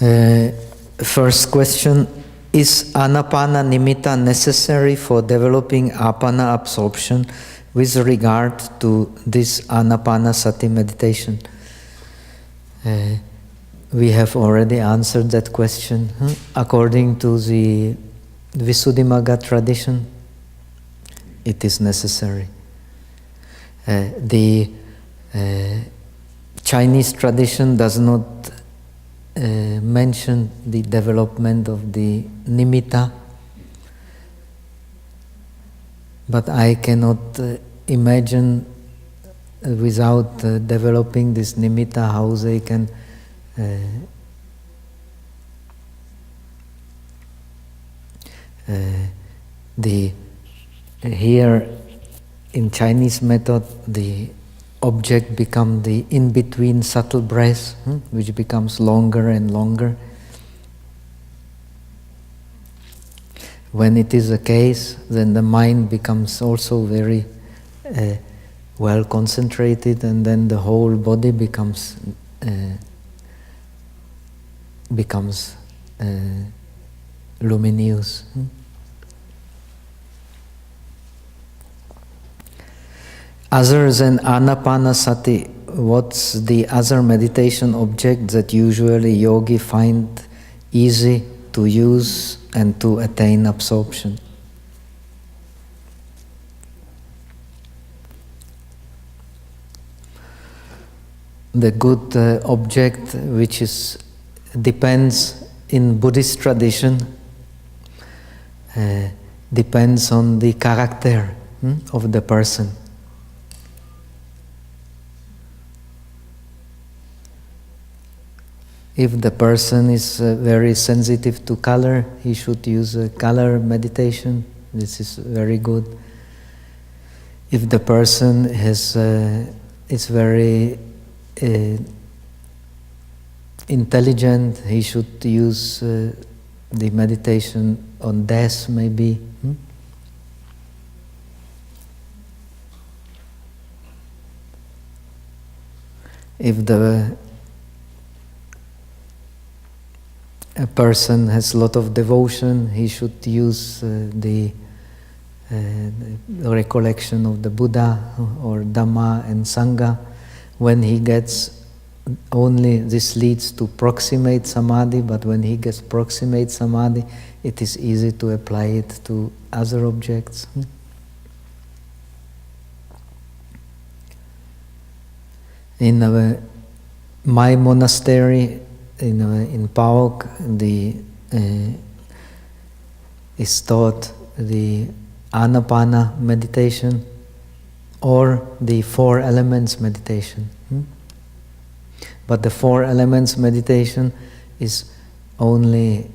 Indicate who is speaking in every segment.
Speaker 1: First question, is Anapana Nimitta necessary for developing Apana absorption with regard to this Anapanasati meditation? We have already answered that question. According to the Visuddhimagga tradition, it is necessary. The Chinese tradition does not mention the development of the nimitta, but I cannot imagine without developing this nimitta how they can here in Chinese method the object becomes the in-between subtle breath, which becomes longer and longer. When it is the case, then the mind becomes also very well concentrated, and then the whole body becomes luminous. Other than Anapanasati, what's the other meditation object that usually yogi find easy to use and to attain absorption? The good object which depends in Buddhist tradition depends on the character of the person. If the person is very sensitive to color, he should use a color meditation. This is very good. If the person is very intelligent, he should use the meditation on death, maybe. If a person has a lot of devotion, he should use the recollection of the Buddha or Dhamma and Sangha. When he gets only, this leads to proximate samadhi, but when he gets proximate samadhi, it is easy to apply it to other objects. In my monastery, in Pa Auk, is taught the Anapana meditation or the Four Elements meditation. But the Four Elements meditation is only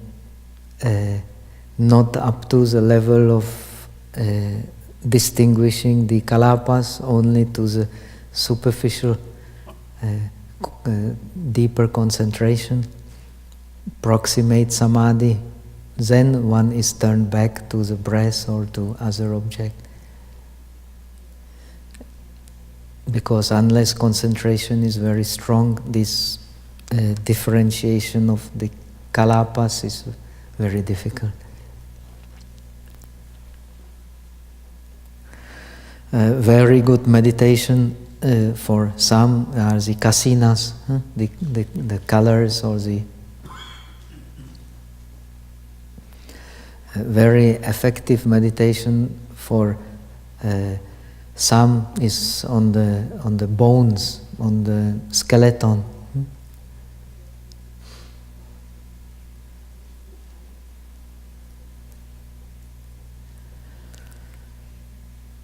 Speaker 1: not up to the level of distinguishing the kalapas, only to the superficial deeper concentration, proximate samadhi, then one is turned back to the breath or to other object. Because unless concentration is very strong, this differentiation of the kalapas is very difficult. Very good meditation for some are the kasinas, the colors, or the very effective meditation for some is on the bones, on the skeleton.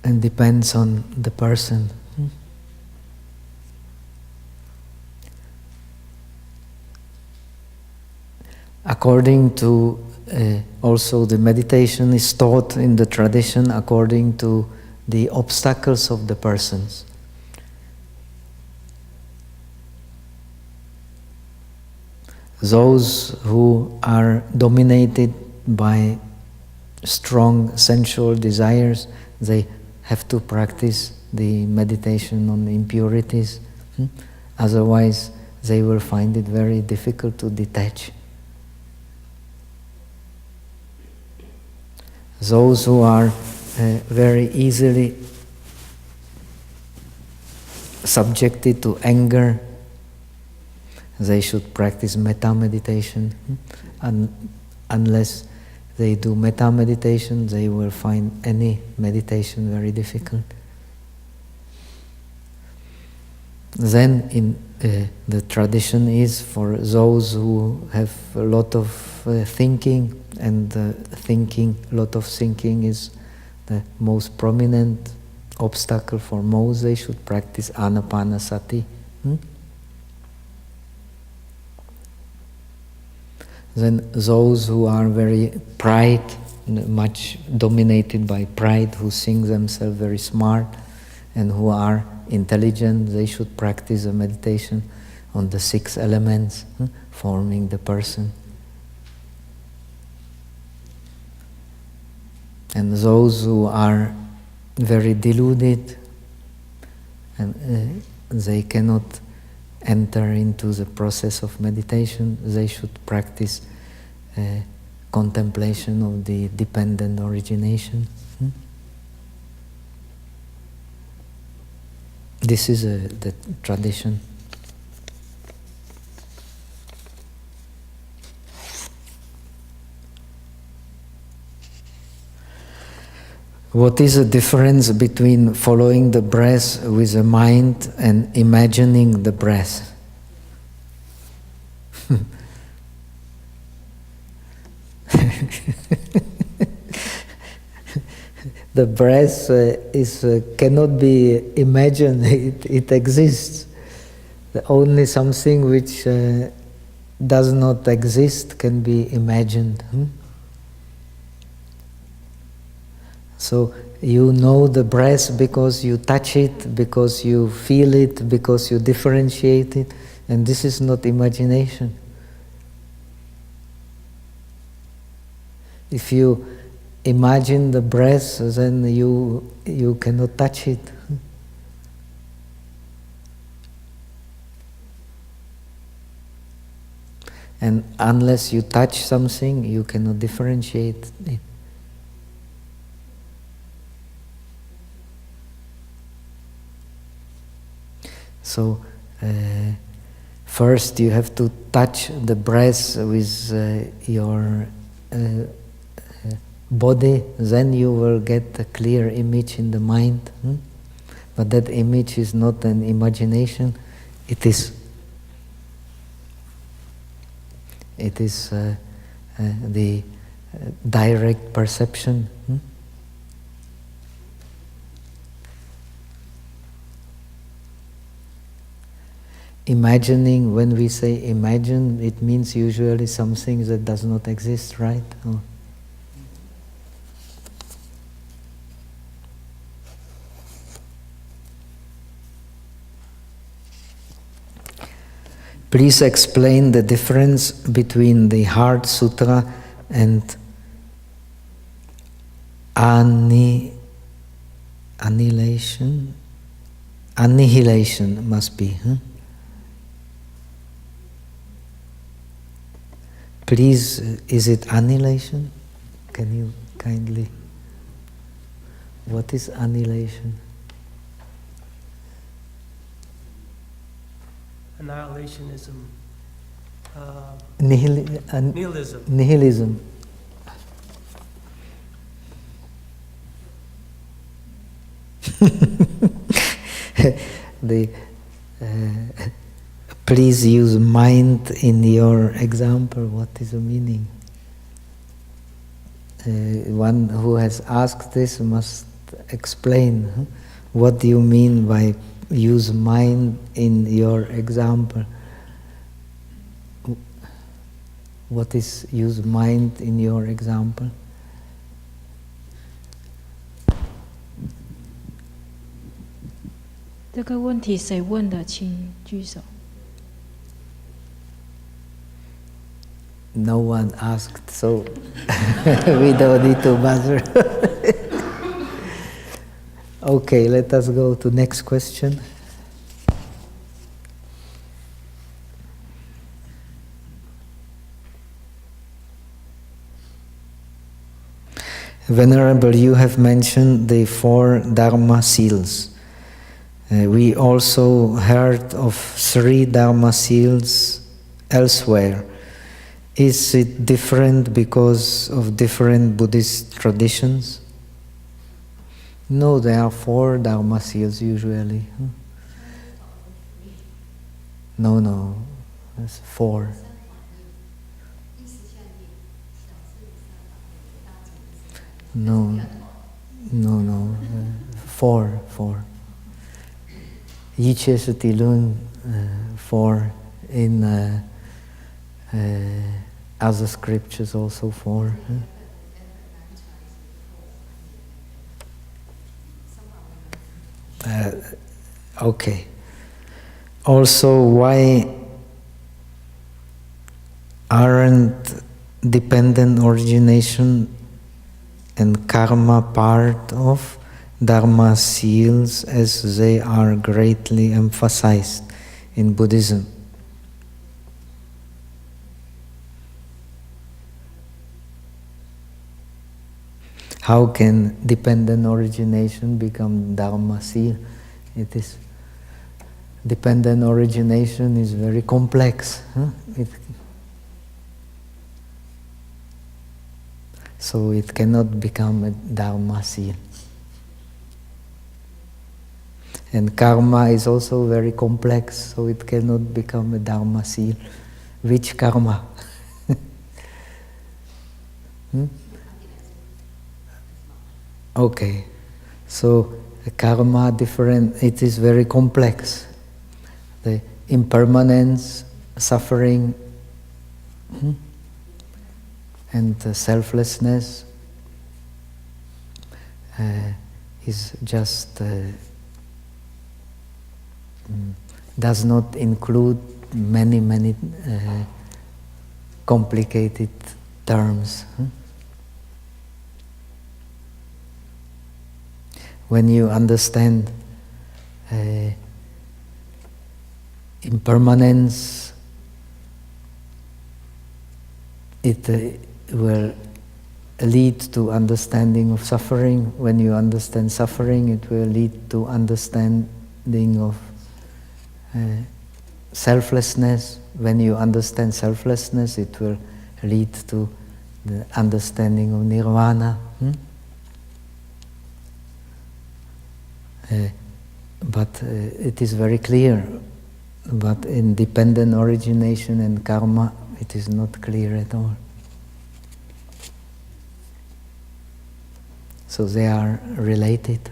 Speaker 1: And depends on the person. According to also the meditation is taught in the tradition according to the obstacles of the persons. Those who are dominated by strong sensual desires, they have to practice the meditation on impurities. Otherwise, they will find it very difficult to detach. Those who are very easily subjected to anger, they should practice metta meditation. Unless they do metta meditation, they will find any meditation very difficult. Then in the tradition is for those who have a lot of thinking, and lot of thinking is the most prominent obstacle for most, they should practice anapanasati. Then those who are very much dominated by pride, who think themselves very smart and who are intelligent, they should practice a meditation on the 6 elements forming the person. And those who are very deluded and they cannot enter into the process of meditation, they should practice contemplation of the dependent origination. This is the tradition. What is the difference between following the breath with the mind and imagining the breath? The breath cannot be imagined, it exists. Only something which does not exist can be imagined. So you know the breath because you touch it, because you feel it, because you differentiate it, and this is not imagination. If you imagine the breath, then you cannot touch it. And unless you touch something, you cannot differentiate it. So first you have to touch the breath with your body, then you will get a clear image in the mind. But that image is not an imagination, it is the direct perception. Imagining, when we say imagine, it means usually something that does not exist, right? Oh. Please explain the difference between the Heart Sutra and annihilation. Annihilation must be. Please, is it annihilation? Can you kindly? What is annihilation?
Speaker 2: Annihilationism.
Speaker 1: Nihilism.
Speaker 2: Nihilism.
Speaker 1: Please use mind in your example. What is the meaning? One who has asked this must explain. What do you mean by use mind in your example? What is use mind in your example? No one asked, so we don't need to bother. Okay, let us go to next question. Venerable, you have mentioned the 4 Dharma seals. We also heard of 3 Dharma seals elsewhere. Is it different because of different Buddhist traditions? No, there are 4 Dharma seals usually. No, it's 4. No, 4. 一切是地论 4 in other scriptures also 4. Okay. Also, why aren't dependent origination and karma part of Dharma seals as they are greatly emphasized in Buddhism? How can dependent origination become Dharma seal? It is dependent origination is very complex. So it cannot become a Dharma seal. And karma is also very complex, so it cannot become a Dharma seal. Which karma? Okay, so karma different, it is very complex. The impermanence, suffering, and selflessness is just does not include many complicated terms. When you understand impermanence, it will lead to understanding of suffering. When you understand suffering, it will lead to understanding of selflessness. When you understand selflessness, it will lead to the understanding of nirvana. But it is very clear. But in dependent origination and karma, it is not clear at all. So they are related.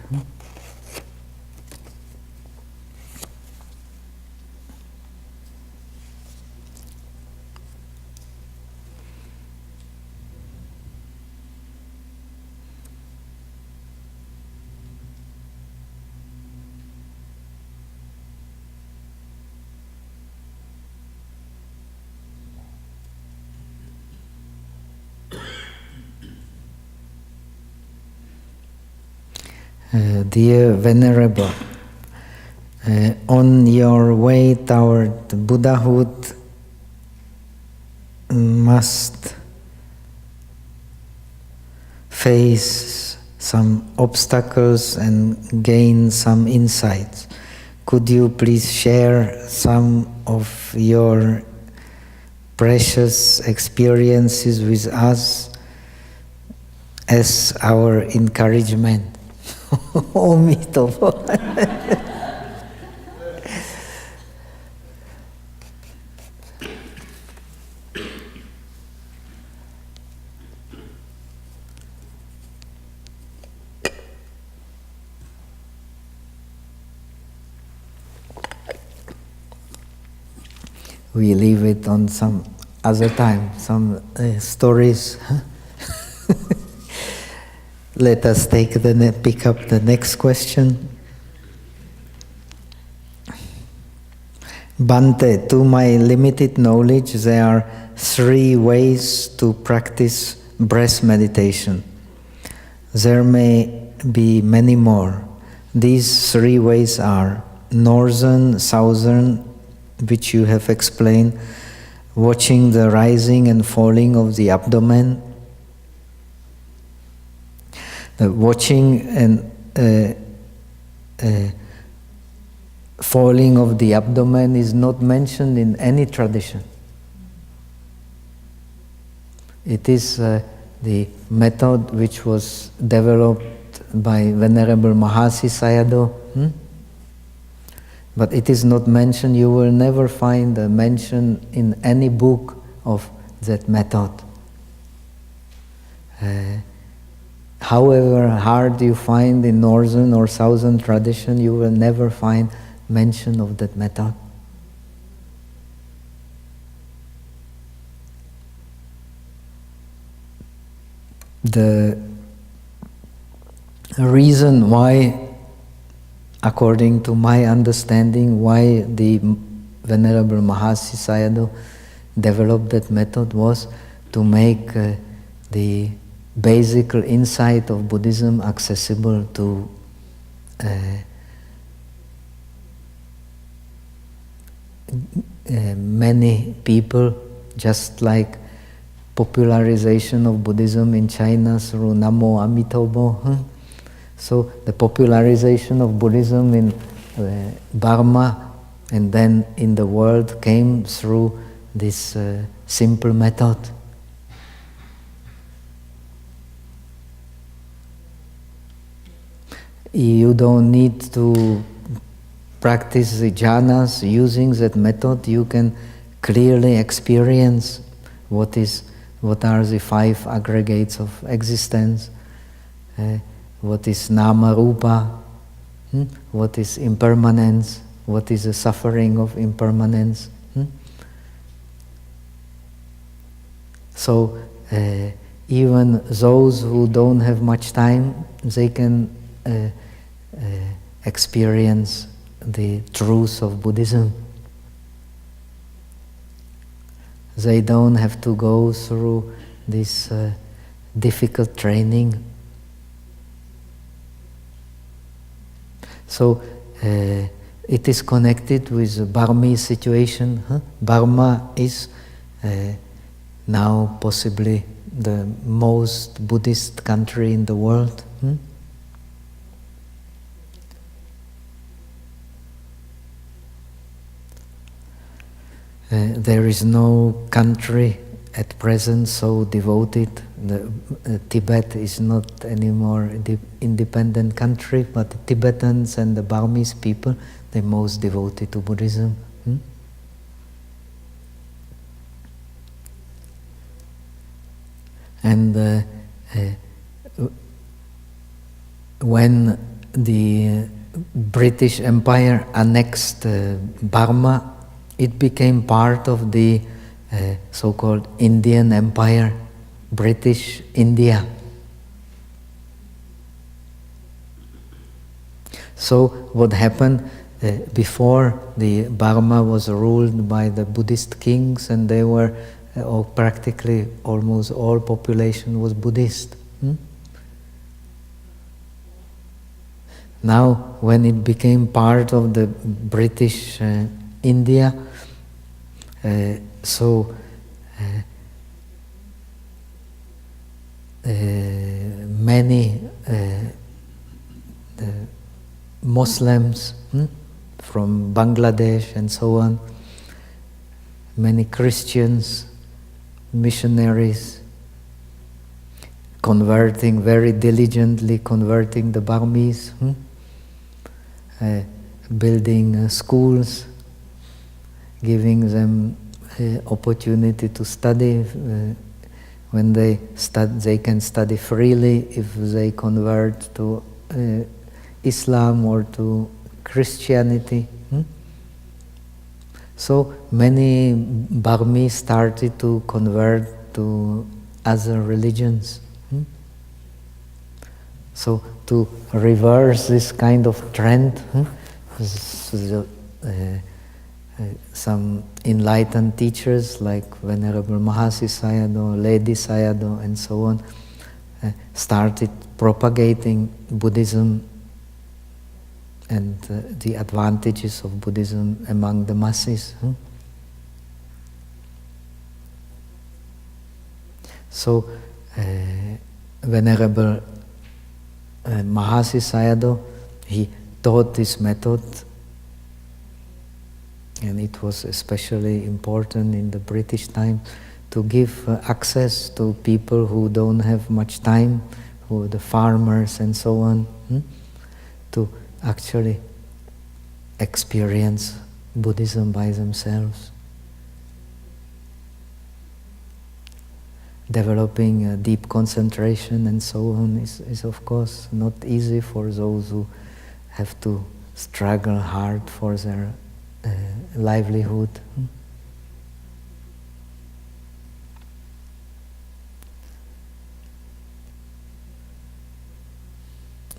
Speaker 1: Dear Venerable, on your way toward Buddhahood, must face some obstacles and gain some insights. Could you please share some of your precious experiences with us as our encouragement? We leave it on some other time, some stories. Let us pick up the next question. Bhante, to my limited knowledge, there are 3 ways to practice breath meditation. There may be many more. These 3 ways are northern, southern, which you have explained, watching the rising and falling of the abdomen, The watching and falling of the abdomen is not mentioned in any tradition. It is the method which was developed by Venerable Mahasi Sayadaw, but it is not mentioned. You will never find a mention in any book of that method. However hard you find in northern or southern tradition, you will never find mention of that method. The reason why, according to my understanding, why the Venerable Mahasi Sayadaw developed that method was to make the basic insight of Buddhism accessible to many people, just like popularization of Buddhism in China through Namo Amitabha. So the popularization of Buddhism in Burma and then in the world came through this simple method. You don't need to practice the jhanas using that method. You can clearly experience what are the 5 aggregates of existence, what is nama rupa, what is impermanence, what is the suffering of impermanence. So even those who don't have much time, they can experience the truth of Buddhism. They don't have to go through this difficult training. So it is connected with the Burmese situation. Burma is now possibly the most Buddhist country in the world. There is no country at present so devoted. Tibet is not anymore an independent country, but the Tibetans and the Burmese people, they're most devoted to Buddhism. And when the British Empire annexed Burma, it became part of the so-called Indian Empire, British India. So what happened before, the Burma was ruled by the Buddhist kings, and they were practically almost all population was Buddhist. Now when it became part of the British India, many Muslims from Bangladesh and so on, many Christians, missionaries, very diligently converting the Burmese, building schools, giving them opportunity to study. When they can study freely if they convert to Islam or to Christianity. So many Burmese started to convert to other religions. So to reverse this kind of trend, some enlightened teachers like Venerable Mahasi Sayadaw, Lady Sayadaw, and so on, started propagating Buddhism and the advantages of Buddhism among the masses. So Venerable Mahasi Sayadaw, he taught this method, and it was especially important in the British time to give access to people who don't have much time, who are the farmers and so on, to actually experience Buddhism by themselves. Developing a deep concentration and so on is of course not easy for those who have to struggle hard for their livelihood.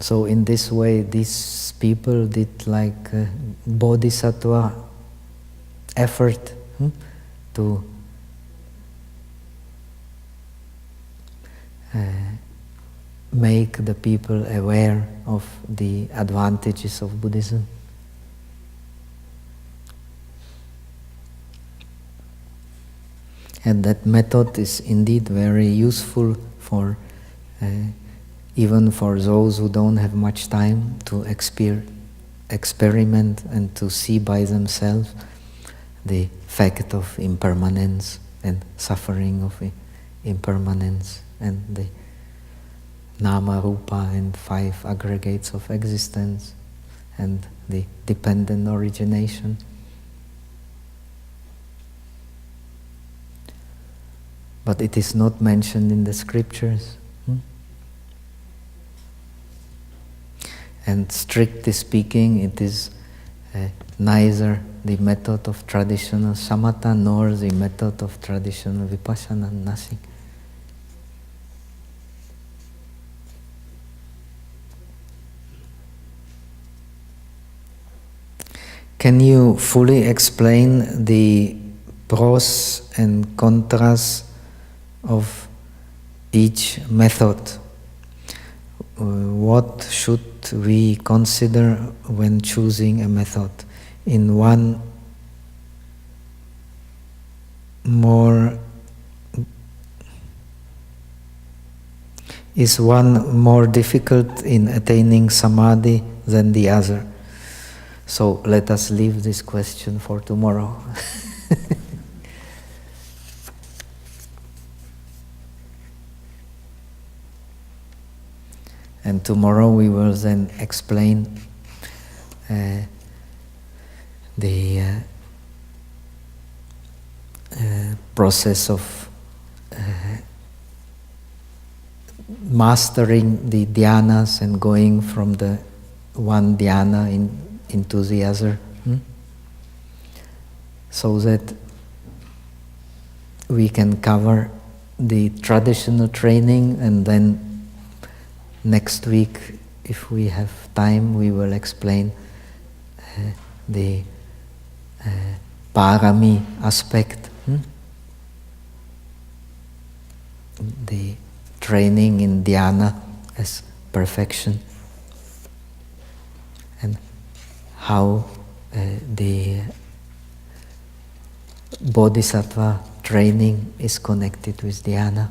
Speaker 1: So in this way, these people did like bodhisattva effort to make the people aware of the advantages of Buddhism. And that method is indeed very useful for even for those who don't have much time to experiment and to see by themselves the fact of impermanence and suffering of impermanence and the nama, rupa and 5 aggregates of existence and the dependent origination. But it is not mentioned in the scriptures. And strictly speaking, it is neither the method of traditional samatha nor the method of traditional vipassana, nothing. Can you fully explain the pros and contras of each method? What should we consider when choosing a method? In one is one more difficult in attaining samadhi than the other? So let us leave this question for tomorrow. And tomorrow we will then explain the process of mastering the dhyanas and going from the one dhyana into the other, so that we can cover the traditional training, and then next week, if we have time, we will explain the parami aspect, the training in dhyana as perfection, and how the bodhisattva training is connected with dhyana.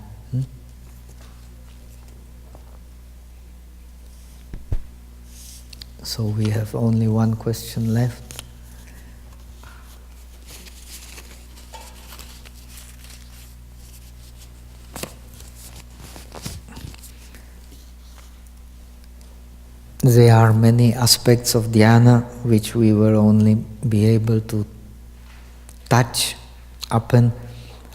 Speaker 1: So we have only one question left. There are many aspects of dhyana which we will only be able to touch upon.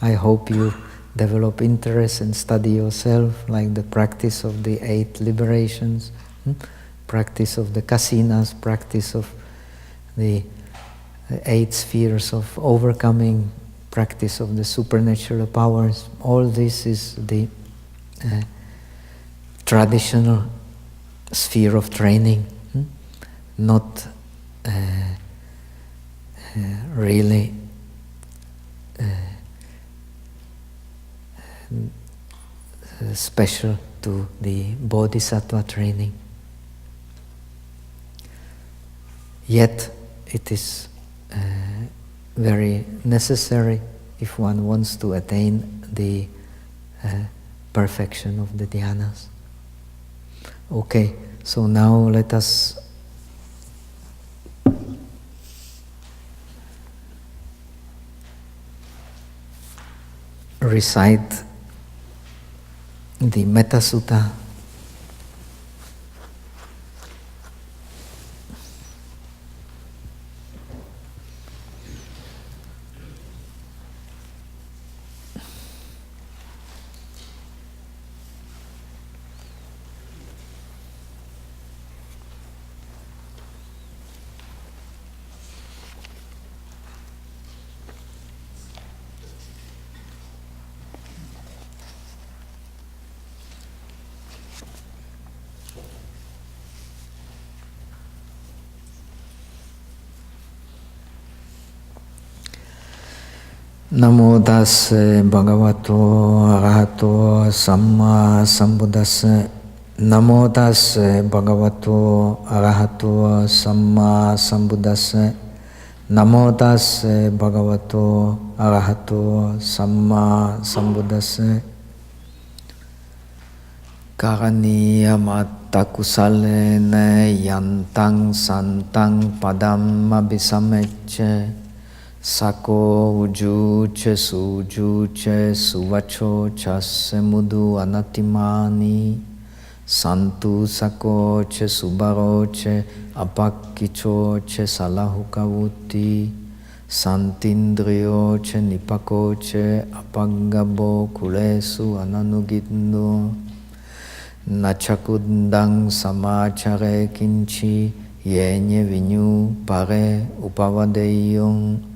Speaker 1: I hope you develop interest and study yourself, like the practice of the 8 liberations, practice of the kasinas, practice of the 8 spheres of overcoming, practice of the supernatural powers. All this is the traditional sphere of training, not really special to the bodhisattva training. Yet it is very necessary if one wants to attain the perfection of the dhyanas. Okay, so now let us recite the Metta Sutta. Namo tassa bhagavato arahato samma sambuddhassa. Namo tassa bhagavato arahato samma sambuddhassa. Namo tassa bhagavato arahato samma sambuddhassa. Karaniya matta kusalena yantang santang padam abhisamecce. Sako ujuche sujuche suvacho chasse mudu anatimani. Santu sakoche subaroche apakkichoche salahukavuti. Santindriyoche nipakoche apagabo kulesu ananugindo. Nachakundang samachare kinchi yenye vinyu pare upavadeyong.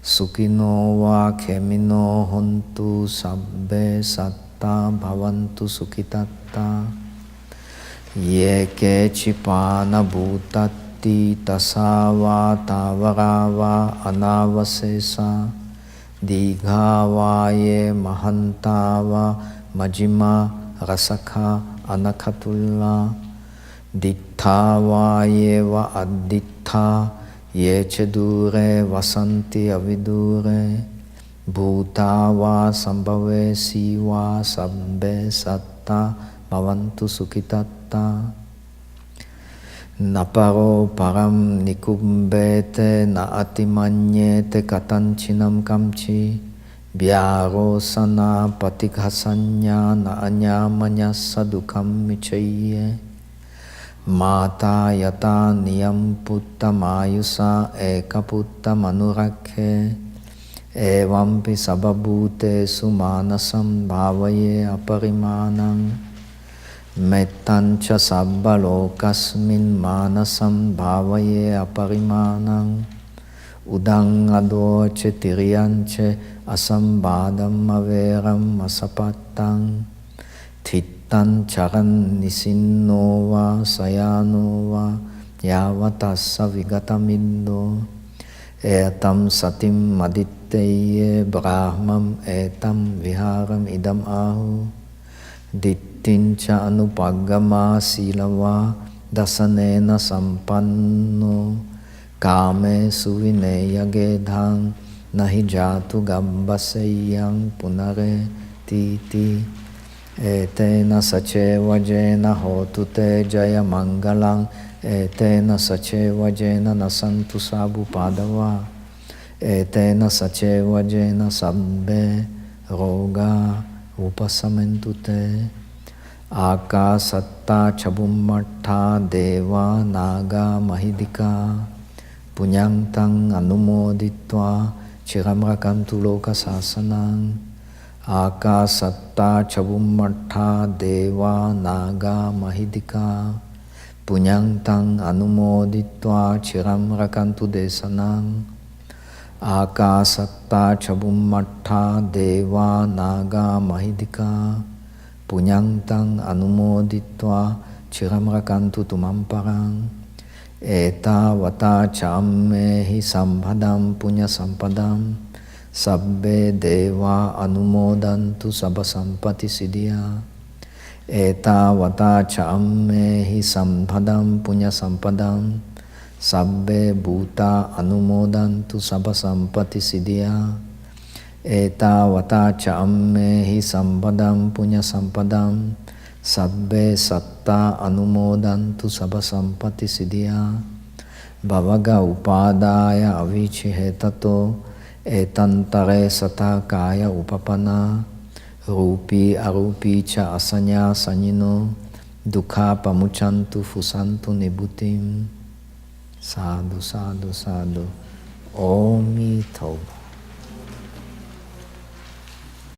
Speaker 1: Sukino va khemino hontu sabbe satta bhavantu sukitatta. Ye kechipana bhutatti tasava tavarava anavasesa. Digha ye mahantava majima rasakha anakatulla. Dittha ye va addittha. Yeche dure vasanti avidure. Bhuta va sambhave siva sabbe satta bhavantu sukitatta. Naparo param nikumbete na atimanyete katanchinam kamchi. Vyaro sana patighasanya na anyamanyasa dukam michaye. Mata yata niyam putta mayusa eka putta manurakhe. Evampi sababhute sumanasam bhavaye aparimanam. Mettancha sabbalokasmin manasam bhavaye aparimanam. Udang adoche tiriyanche asambadam averam asapattang. Tan charan nisinno va sayano va yavatassa vigatamindo. Etam satim aditteye brahmam etam viharam idam ahu. Dittincha anupaggama silava dasanena sampanno. Kame suvineya gedhang nahi jatu gabbaseyang punare titi. Etena saceva jena hotu te jaya mangalang. Etena saceva jena nasantu sabu padava. Etena saceva jena sabbe roga upasamentu te. Akasatta chabummattha deva naga mahidika. Punyantang anumoditva chiramrakantu loka sasanang. Akasatta chabummattha deva naga mahidika. Punyantang anumoditva chiram rakantu desanam. Akasatta chabummattha deva naga mahidika. Punyantang anumoditva chiram rakantu tumamparang. Eta vata chammehi sambhadam punya sampadam. Sabbe deva anumodantu sabba sampati siddhya. Eta vata chammehi sambhadam punya sampadam. Sabbe bhuta anumodantu sabba sampati siddhya. Eta vata chammehi sambhadam punya sampadam. Sabbe satta anumodantu sabba sampati siddhya. Bhavaga upadaya avichihetato etantare sata kaya upapana. Rupi arupi cha asanya sanyino. Dukha pamuchantu fusantu nibutim. Sadhu, sadhu, sadhu. Om Tov.